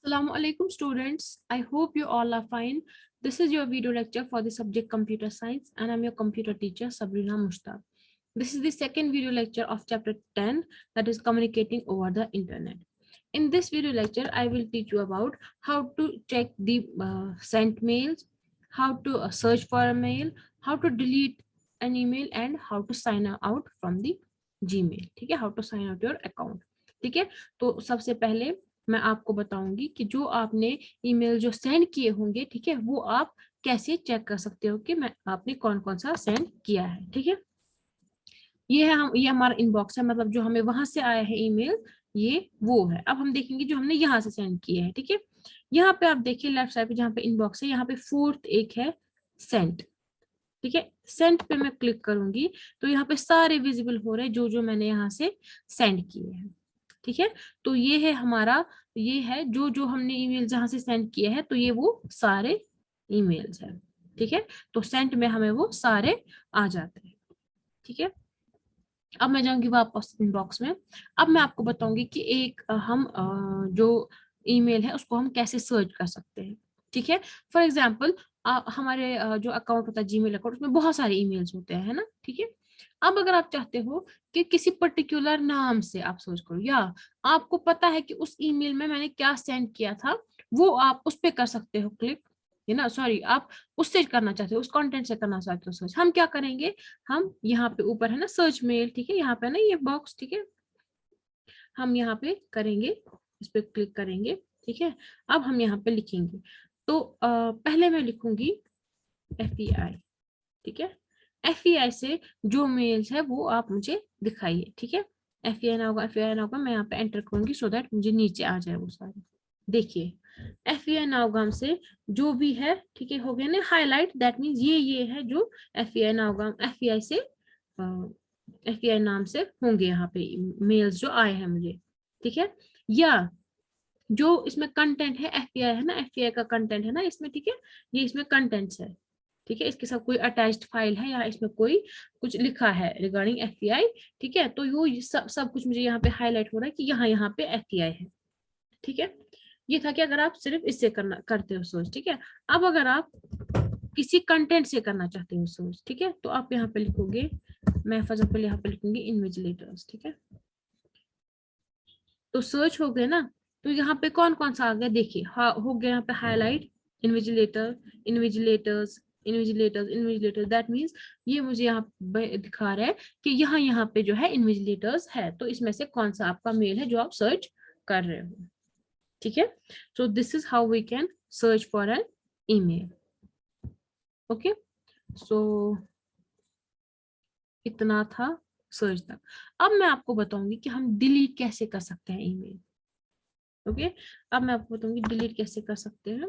Assalamu alaikum students. I hope you all are fine. This is your video lecture for the subject computer science and I'm your computer teacher Sabrina Mushtaq. This is the second video lecture of chapter 10, that is communicating over the internet. In this video lecture, I will teach you about how to check the sent mails, how to search for a mail, how to delete an email and how to sign out from the Gmail. ठीक है, how to sign out your account. ठीक है, तो सबसे पहले मैं आपको बताऊंगी कि जो आपने ईमेल जो सेंड किए होंगे, ठीक है, वो आप कैसे चेक कर सकते हो कि मैं आपने कौन कौन सा सेंड किया है। ठीक है, ये हमारा इनबॉक्स है, मतलब जो हमें वहां से आया है ईमेल, ये वो है। अब हम देखेंगे जो हमने यहाँ से सेंड किए हैं। ठीक है, यहाँ पे आप देखिए लेफ्ट साइड पे जहाँ पे इनबॉक्स है, यहाँ पे फोर्थ एक है सेंड। ठीक है, सेंड पे मैं क्लिक करूंगी तो यहाँ पे सारे विजिबल हो रहे हैं जो जो मैंने यहाँ से सेंड किए हैं। ठीक है, तो ये है हमारा, ये है जो जो हमने ईमेल जहां से सेंड किए हैं, तो ये वो सारे ईमेल्स हैं। ठीक है, तो सेंड में हमें वो सारे आ जाते हैं। ठीक है, अब मैं जाऊंगी वापस इनबॉक्स में। अब मैं आपको बताऊंगी कि एक हम जो ईमेल है उसको हम कैसे सर्च कर सकते हैं। ठीक है, फॉर एग्जाम्पल हमारे जो अकाउंट होता है जीमेल अकाउंट, उसमें बहुत सारे ईमेल्स होते हैं, है ना। ठीक है, अब अगर आप चाहते हो कि किसी पर्टिकुलर नाम से आप सर्च करो, या आपको पता है कि उस ईमेल में मैंने क्या सेंड किया था, वो आप उस पर कर सकते हो क्लिक, है ना। सॉरी, आप उससे करना चाहते हो, उस कंटेंट से करना चाहते हो सर्च। हम क्या करेंगे, हम यहाँ पे ऊपर है ना सर्च मेल, ठीक है, यहाँ पे ना ये बॉक्स, ठीक है, हम यहाँ पे करेंगे, इस पे क्लिक करेंगे। ठीक है, अब हम यहाँ पे लिखेंगे, तो पहले मैं लिखूंगी FEI। ठीक है, FEI से जो मेल्स है वो आप मुझे दिखाइए। ठीक है, FEI ना होगा, FEI ना होगा, मैं यहाँ पे एंटर करूंगी सो दैट मुझे नीचे आ जाए वो सारे। देखिए, FEI नाउगाम से जो भी है, ठीक है, हो गया ना हाईलाइट, दैट मीन्स ये है जो FEI नाउगाम, FEI से FEI नाम से होंगे यहाँ पे मेल्स जो आए हैं मुझे। ठीक है, या जो इसमें कंटेंट है, FEI है ना, FEI का कंटेंट है ना इसमें। ठीक है, ये इसमें कंटेंट्स है। ठीक है, इसके साथ कोई अटैच्ड फाइल है या इसमें कोई कुछ लिखा है रिगार्डिंग FEI। ठीक है, तो वो सब कुछ मुझे यहाँ पे हाईलाइट हो रहा है कि यहाँ पे FEI है। ठीक है, ये था कि अगर आप सिर्फ इससे करना करते हो सोच। ठीक है, अब अगर आप किसी कंटेंट से करना चाहते हो सोच, ठीक है, तो आप यहाँ पे लिखोगे, मैं फॉर एग्जाम्पल यहाँ पे लिखूंगी इन्विजिलेटर्स। ठीक है, तो सर्च हो गए ना, तो यहाँ पे कौन कौन सा आ गया देखिए, हाँ हो गया यहाँ पे highlight, invigilator, invigilators, invigilators, invigilators, that means ये मुझे यहाँ दिखा रहा है कि यहाँ पे जो है इन्विजिलेटर्स है, तो इसमें से कौन सा आपका मेल है जो आप सर्च कर रहे हो। ठीक है, so this is how we can search for an email. Okay, so इतना था सर्च तक। अब मैं आपको बताऊंगी कि हम डिलीट कैसे कर सकते हैं ईमेल। ओके, अब मैं आपको बताऊंगी डिलीट कैसे कर सकते हैं।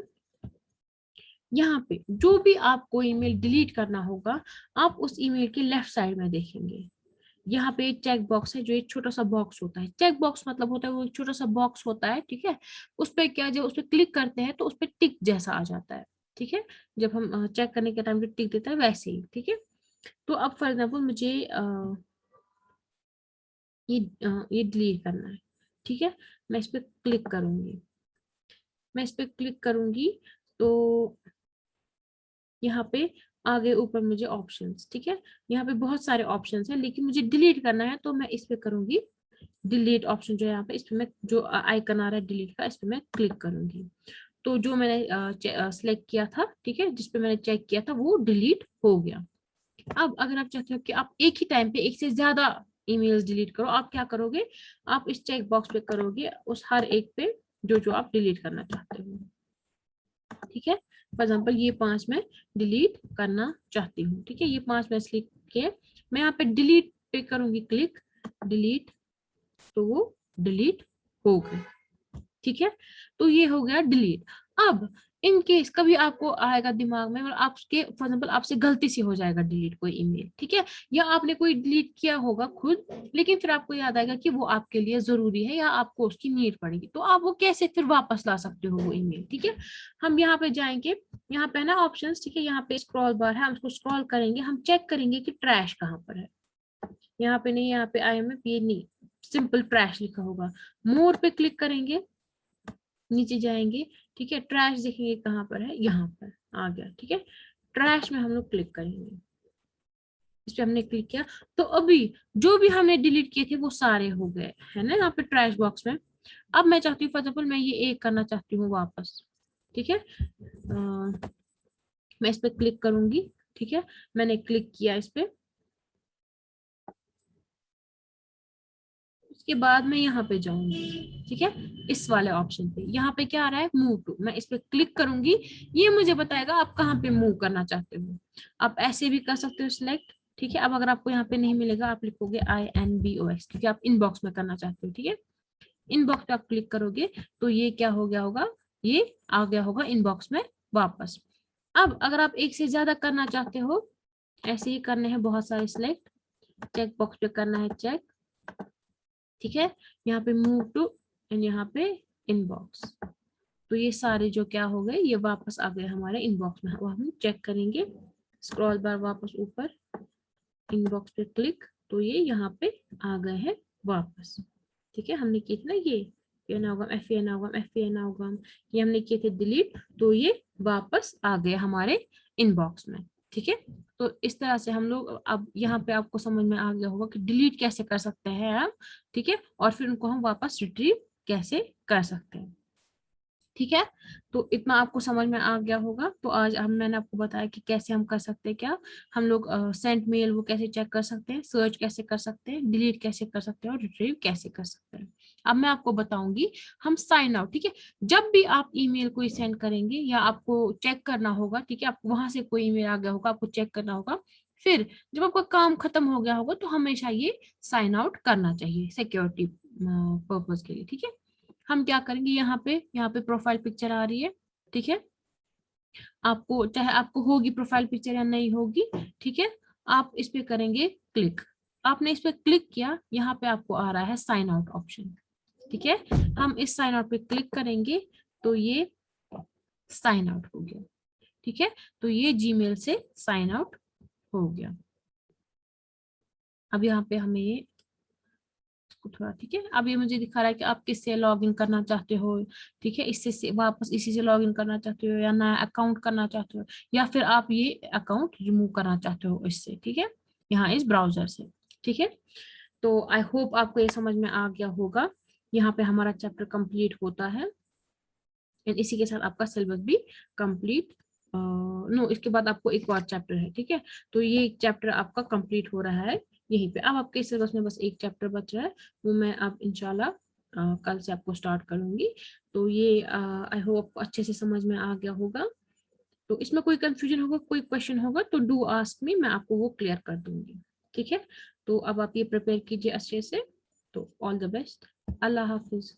यहाँ पे जो भी आपको ईमेल डिलीट करना होगा, आप उस ईमेल के लेफ्ट साइड में देखेंगे, यहाँ पे एक चेक बॉक्स है, जो एक छोटा सा बॉक्स होता है। चेक बॉक्स मतलब होता है वो एक छोटा सा बॉक्स होता है। ठीक है, उस पर क्या, जब उस पर क्लिक करते हैं तो उस पर टिक जैसा आ जाता है। ठीक है, जब हम चेक करने के टाइम पे टिक देता है वैसे ही। ठीक है, तो अब फॉर एग्जाम्पल मुझे ये डिलीट करना है। ठीक है, मैं इस पर क्लिक करूंगी, मैं इस पर क्लिक करूंगी, तो यहाँ पे आगे ऊपर मुझे ऑप्शंस, ठीक है, यहाँ पे बहुत सारे ऑप्शंस हैं, लेकिन मुझे डिलीट करना है तो मैं इस पे करूंगी डिलीट ऑप्शन, जो है यहाँ पे, इस पे मैं जो आइकन आ रहा है डिलीट का, इस पे मैं क्लिक करूंगी, तो जो मैंने सिलेक्ट किया था, ठीक है, जिसपे मैंने चेक किया था, वो डिलीट हो गया। अब अगर आप चाहते हो कि आप एक ही टाइम पे एक से ज्यादा ईमेल्स डिलीट करो, आप क्या करोगे, आप इस चेक बॉक्स पे करोगे उस हर एक पे जो जो आप डिलीट करना चाहते हो। ठीक है, फॉर एग्जाम्पल ये 5 मैं डिलीट करना चाहती हूँ। ठीक है, ये 5 मैं सिलेक्ट किए, मैं यहाँ पे डिलीट पे करूंगी क्लिक, डिलीट, तो वो डिलीट हो गए। ठीक है, तो ये हो गया डिलीट। अब इन केस कभी आपको आएगा दिमाग में, और आपके फॉर एग्जाम्पल आपसे गलती से हो जाएगा डिलीट कोई ईमेल, ठीक है, या आपने कोई डिलीट किया होगा खुद, लेकिन फिर आपको याद आएगा कि वो आपके लिए जरूरी है या आपको उसकी नीड पड़ेगी, तो आप वो कैसे फिर वापस ला सकते हो वो ईमेल। ठीक है, हम यहाँ पे जाएंगे, यहाँ पे ना ऑप्शन, ठीक है, यहाँ पे स्क्रॉल बार है, हम उसको स्क्रॉल करेंगे, हम चेक करेंगे कि ट्रैश कहाँ पर है। यहाँ पे नहीं, यहाँ पे IMF ये नहीं, सिंपल ट्रैश लिखा होगा। मोर पे क्लिक करेंगे, नीचे जाएंगे, ठीक है, ट्रैश देखेंगे कहाँ पर है, यहाँ पर आ गया, ठीक है। ट्रैश में हम लोग क्लिक करेंगे, इस पे हमने क्लिक किया तो अभी जो भी हमने डिलीट किए थे वो सारे हो गए, है ना, यहाँ पे ट्रैश बॉक्स में। अब मैं चाहती हूँ फॉर एग्जाम्पल मैं ये एक करना चाहती हूँ वापस, ठीक है। मैं इस पे क्लिक करूंगी, ठीक है, मैंने क्लिक किया इस पे। उसके बाद मैं यहाँ पे जाऊंगी, ठीक है, इस वाले ऑप्शन पे, यहाँ पे क्या आ रहा है, मूव टू, मैं इस पे क्लिक करूंगी, ये मुझे बताएगा आप कहाँ पे मूव करना चाहते हो। आप ऐसे भी कर सकते हो सिलेक्ट, ठीक है। अब अगर आपको यहाँ पे नहीं मिलेगा आप लिखोगे INBOX, क्योंकि आप इनबॉक्स में करना चाहते हो, ठीक है। इनबॉक्स पे आप क्लिक करोगे तो ये क्या हो गया होगा, ये आ गया होगा इनबॉक्स में वापस। अब अगर आप एक से ज्यादा करना चाहते हो, ऐसे ही करने हैं बहुत सारे सिलेक्ट, चेक बॉक्स पे करना है चेक, ठीक है, यहाँ पे मूव टू एंड यहाँ पे इनबॉक्स, तो ये सारे जो क्या हो गए ये वापस आ गए हमारे इनबॉक्स में। अब हम चेक करेंगे, स्क्रॉल बार वापस ऊपर, इनबॉक्स पे क्लिक, तो ये यहाँ पे आ गए हैं वापस, ठीक है। हमने कितना ये FANAUGM ये हमने किए थे डिलीट, तो ये वापस आ गए हमारे इनबॉक्स में, ठीक है। तो इस तरह से हम लोग, अब यहाँ पे आपको समझ में आ गया होगा कि डिलीट कैसे कर सकते हैं आप, ठीक है, और फिर उनको हम वापस रिट्रीव कैसे कर सकते हैं, ठीक है। तो इतना आपको समझ में आ गया होगा। तो आज हम मैंने आपको बताया कि कैसे हम कर सकते हैं, क्या हम लोग सेंट मेल वो कैसे चेक कर सकते हैं, सर्च कैसे कर सकते हैं, डिलीट कैसे कर सकते हैं और रिट्रीव कैसे कर सकते हैं। अब मैं आपको बताऊंगी हम साइन आउट, ठीक है। जब भी आप ईमेल कोई सेंड करेंगे या आपको चेक करना होगा, ठीक है, आपको वहां से कोई ईमेल आ गया होगा, आपको चेक करना होगा, फिर जब आपका काम खत्म हो गया होगा तो हमेशा ये साइन आउट करना चाहिए सिक्योरिटी पर्पज के लिए, ठीक है। हम क्या करेंगे, यहाँ पे प्रोफाइल पिक्चर आ रही है, ठीक है। आपको चाहे आपको होगी प्रोफाइल पिक्चर या नहीं होगी, ठीक है, आप इस पे करेंगे क्लिक। आपने इस पे क्लिक किया, यहाँ पे आपको आ रहा है साइन आउट ऑप्शन, ठीक है। हम इस साइन आउट पे क्लिक करेंगे तो ये साइन आउट हो गया, ठीक है। तो ये जीमेल से साइन आउट हो गया। अब यहाँ पे हमें थोड़ा, ठीक है, अब ये मुझे दिखा रहा है कि आप किससे लॉग इन करना चाहते हो, ठीक है, इससे से वापस इसी से लॉग इन करना चाहते हो या नया अकाउंट करना चाहते हो, या फिर आप ये अकाउंट रिमूव करना चाहते हो इससे, ठीक है, यहाँ इस ब्राउजर से, ठीक है। तो आई होप आपको ये समझ में आ गया होगा। यहाँ पे हमारा चैप्टर कंप्लीट होता है एंड इसी के साथ आपका सिलेबस भी कंप्लीट, नो इसके बाद आपको एक और चैप्टर है, ठीक है। तो ये चैप्टर आपका कंप्लीट हो रहा है यहीं पे। अब आपके सिलेबस में बस एक चैप्टर बच रहा है, वो मैं अब इंशाल्लाह कल से आपको स्टार्ट करूंगी। तो ये आई होप आपको अच्छे से समझ में आ गया होगा। तो इसमें कोई कंफ्यूजन होगा, कोई क्वेश्चन होगा तो डू आस्क मी, मैं आपको वो क्लियर कर दूंगी, ठीक है। तो अब आप ये प्रिपेयर कीजिए अच्छे से। तो all the best, Allah Hafiz.